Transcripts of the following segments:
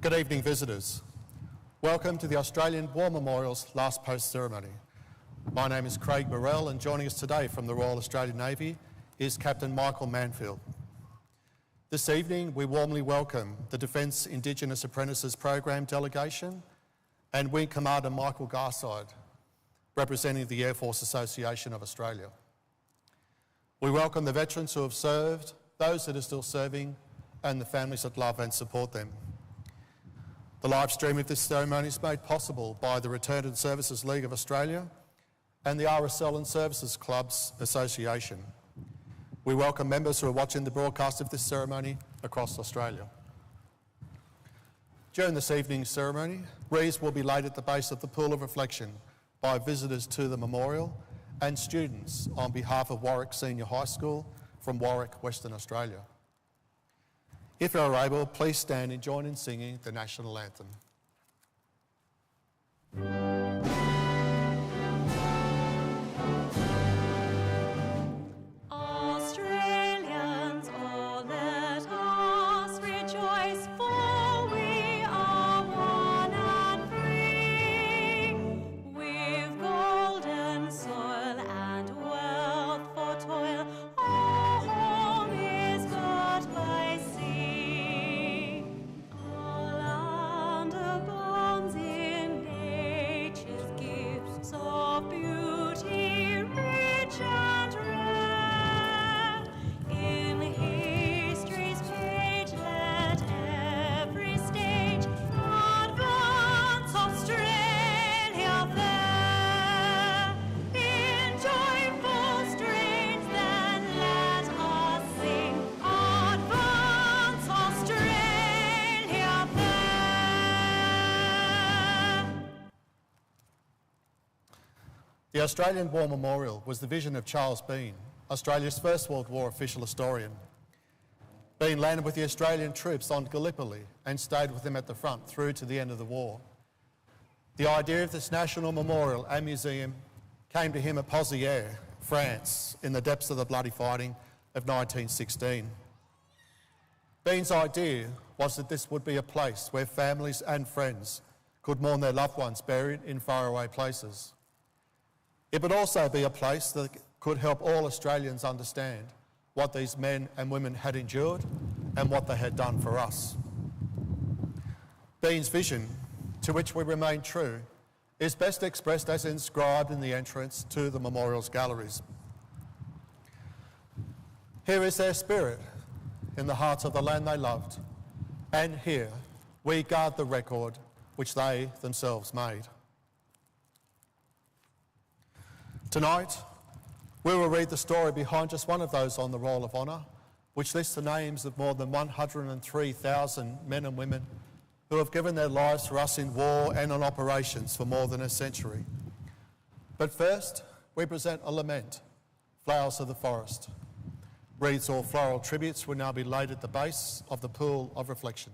Good evening, visitors. Welcome to the Australian War Memorial's last post ceremony. My name is Craig Burrell, and joining us today from the Royal Australian Navy is Captain Michael Manfield. This evening, we warmly welcome the Defence Indigenous Apprentices Program delegation and Wing Commander Michael Garside, representing the Air Force Association of Australia. We welcome the veterans who have served, those that are still serving, and the families that love and support them. The live stream of this ceremony is made possible by the Returned Services League of Australia and the RSL and Services Clubs Association. We welcome members who are watching the broadcast of this ceremony across Australia. During this evening's ceremony, wreaths will be laid at the base of the Pool of Reflection by visitors to the memorial and students on behalf of Warwick Senior High School from Warwick, Western Australia. If you are able, please stand and join in singing the National Anthem. The Australian War Memorial was the vision of Charles Bean, Australia's First World War official historian. Bean landed with the Australian troops on Gallipoli and stayed with them at the front through to the end of the war. The idea of this national memorial and museum came to him at Pozières, France, in the depths of the bloody fighting of 1916. Bean's idea was that this would be a place where families and friends could mourn their loved ones buried in faraway places. It would also be a place that could help all Australians understand what these men and women had endured and what they had done for us. Bean's vision, to which we remain true, is best expressed as inscribed in the entrance to the memorial's galleries. Here is their spirit in the hearts of the land they loved, and here we guard the record which they themselves made. Tonight, we will read the story behind just one of those on the Roll of Honour, which lists the names of more than 103,000 men and women who have given their lives for us in war and on operations for more than a century. But first, we present a lament, Flowers of the Forest. Wreaths or floral tributes will now be laid at the base of the Pool of Reflection.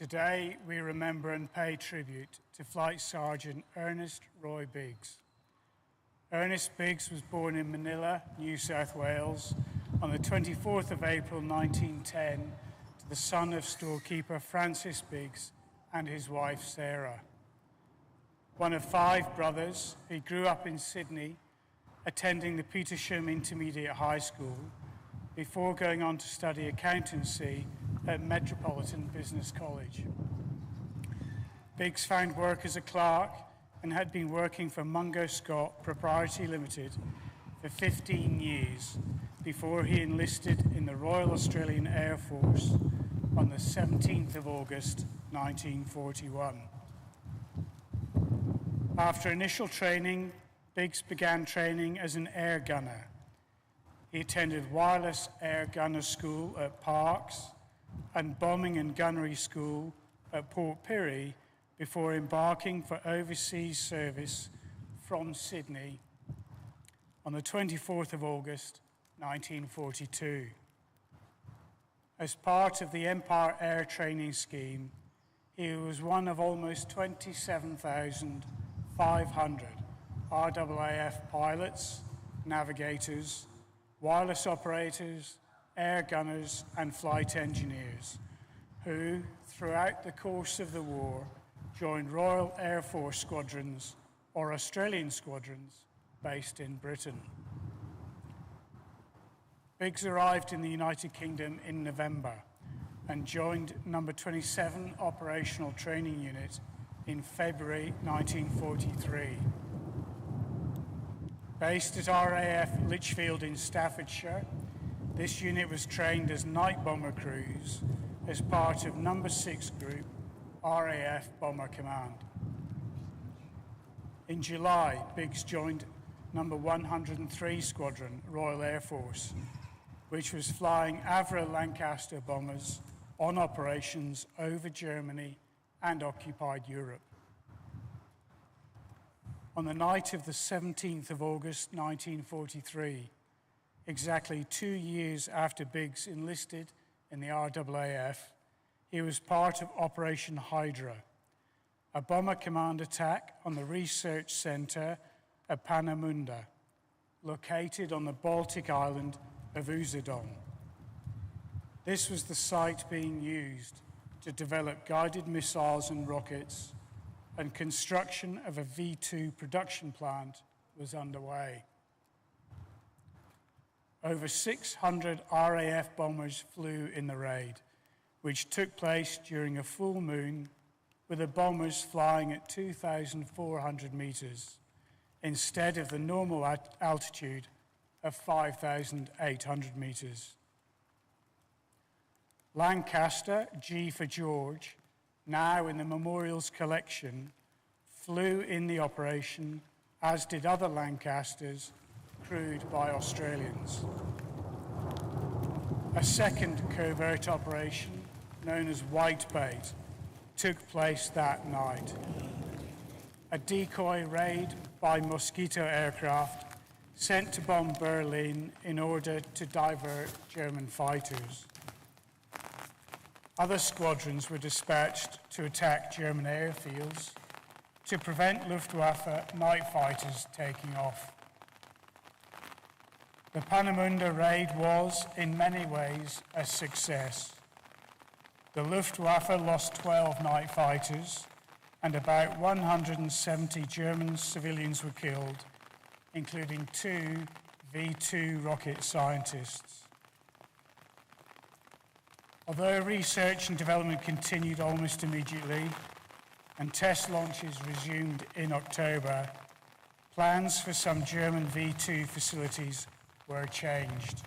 Today, we remember and pay tribute to Flight Sergeant Ernest Roy Biggs. Ernest Biggs was born in Manila, New South Wales, on the 24th of April 1910 to the son of storekeeper Francis Biggs and his wife Sarah. One of 5 brothers, he grew up in Sydney, attending the Petersham Intermediate High School before going on to study accountancy at Metropolitan Business College. Biggs found work as a clerk and had been working for Mungo Scott Proprietary Limited for 15 years before he enlisted in the Royal Australian Air Force on the 17th of August 1941. After initial training, Biggs began training as an air gunner. He attended Wireless Air Gunner School at Parkes and Bombing and Gunnery School at Port Pirie before embarking for overseas service from Sydney on the 24th of August 1942. As part of the Empire Air Training Scheme, he was one of almost 27,500 RAAF pilots, navigators, wireless operators, air gunners and flight engineers who, throughout the course of the war, joined Royal Air Force squadrons or Australian squadrons based in Britain. Biggs arrived in the United Kingdom in November and joined No. 27 Operational Training Unit in February 1943. Based at RAF Lichfield in Staffordshire, this unit was trained as night bomber crews as part of No. 6 Group RAF Bomber Command. In July, Biggs joined No. 103 Squadron, Royal Air Force, which was flying Avro Lancaster bombers on operations over Germany and occupied Europe. On the night of the 17th of August 1943, exactly 2 years after Biggs enlisted in the RAAF, he was part of Operation Hydra, a bomber command attack on the research centre at Panamunda, located on the Baltic island of Usedom. This was the site being used to develop guided missiles and rockets, and construction of a V2 production plant was underway. Over 600 RAF bombers flew in the raid, which took place during a full moon, with the bombers flying at 2,400 metres instead of the normal altitude of 5,800 metres. Lancaster, G for George, now in the Memorials collection, flew in the operation, as did other Lancasters crewed by Australians. A second covert operation, known as Whitebait, took place that night. A decoy raid by Mosquito aircraft sent to bomb Berlin in order to divert German fighters. Other squadrons were dispatched to attack German airfields to prevent Luftwaffe night fighters taking off. The Panamunda raid was, in many ways, a success. The Luftwaffe lost 12 night fighters and about 170 German civilians were killed, including 2 V2 rocket scientists. Although research and development continued almost immediately and test launches resumed in October, plans for some German V2 facilities were changed.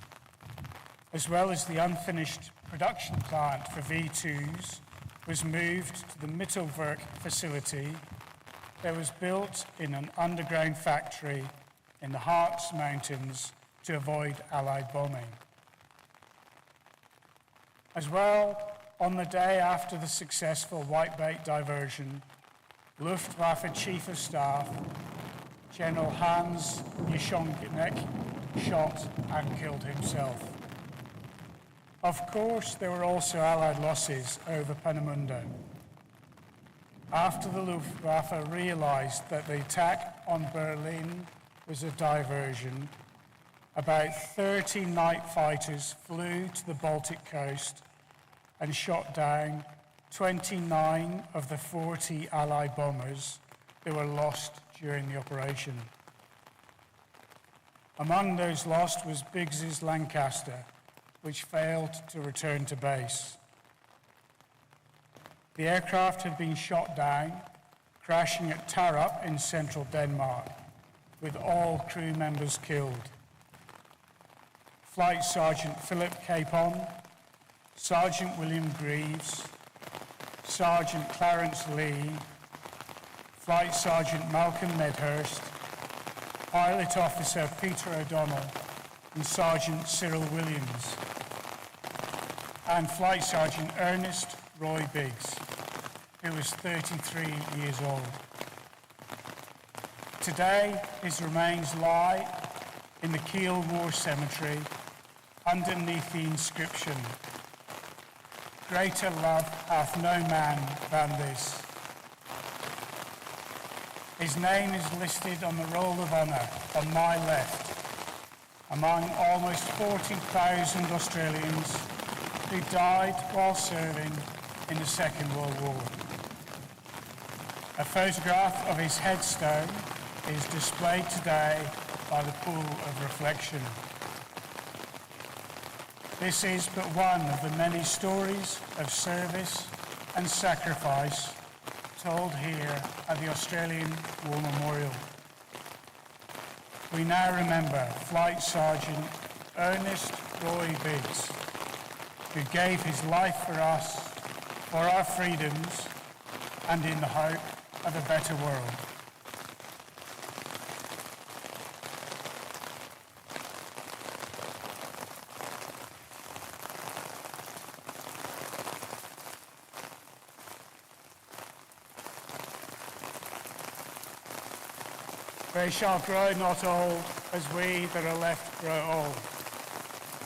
As well as the unfinished production plant for V2s was moved to the Mittelwerk facility that was built in an underground factory in the Harz Mountains to avoid Allied bombing. As well, on the day after the successful Whitebait diversion, Luftwaffe Chief of Staff General Hans Jeschonnek shot and killed himself. Of course, there were also Allied losses over Panamunda, After the Luftwaffe realized that the attack on Berlin was a diversion, about 30 night fighters flew to the Baltic coast and shot down 29 of the 40 Allied bombers that were lost during the operation. Among those lost was Biggs's Lancaster, which failed to return to base. The aircraft had been shot down, crashing at Tarup in central Denmark, with all crew members killed. Flight Sergeant Philip Capon, Sergeant William Greaves, Sergeant Clarence Lee, Flight Sergeant Malcolm Medhurst, Pilot Officer Peter O'Donnell, and Sergeant Cyril Williams, and Flight Sergeant Ernest Roy Biggs, who was 33 years old. Today, his remains lie in the Kiel War Cemetery underneath the inscription, "Greater love hath no man than this." His name is listed on the Roll of Honour on my left, among almost 40,000 Australians who died while serving in the Second World War. A photograph of his headstone is displayed today by the Pool of Reflection. This is but one of the many stories of service and sacrifice told here at the Australian War Memorial. We now remember Flight Sergeant Ernest Roy Biggs, who gave his life for us, for our freedoms, and in the hope of a better world. They shall grow not old, as we that are left grow old.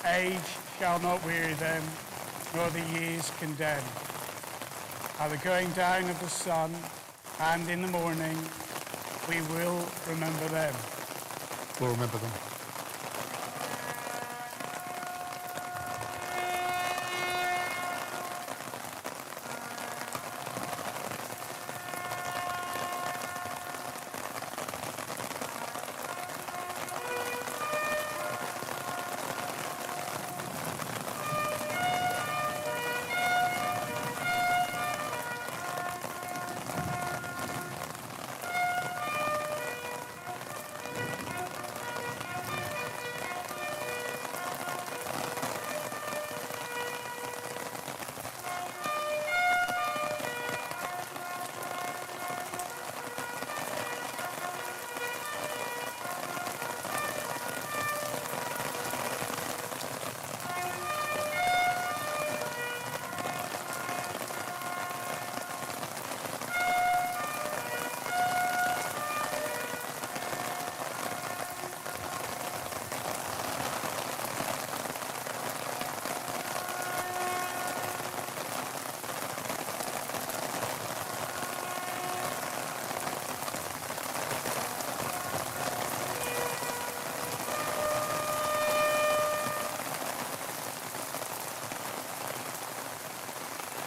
Age shall not weary them, nor the years condemn. At the going down of the sun, and in the morning, we will remember them. We'll remember them.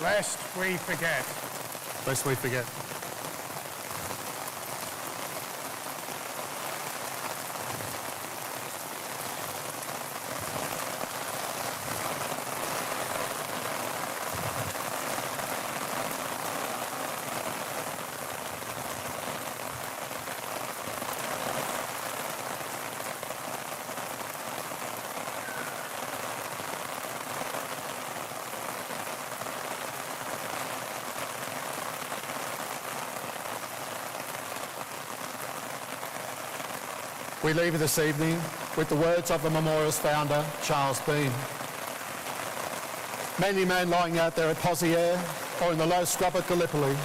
Lest we forget. Lest we forget. We leave this evening with the words of the memorial's founder, Charles Bean. Many men lying out there at Pozières or in the low scrub at Gallipoli,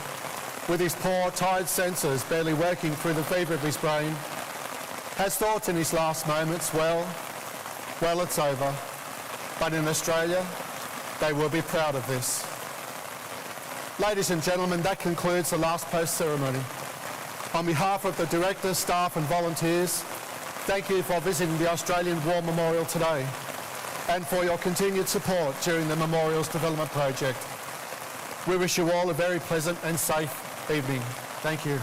with his poor, tired senses barely working through the fever of his brain, has thought in his last moments, well, it's over. But in Australia, they will be proud of this. Ladies and gentlemen, that concludes the last post ceremony. On behalf of the directors, staff and volunteers, thank you for visiting the Australian War Memorial today and for your continued support during the Memorials Development Project. We wish you all a very pleasant and safe evening. Thank you.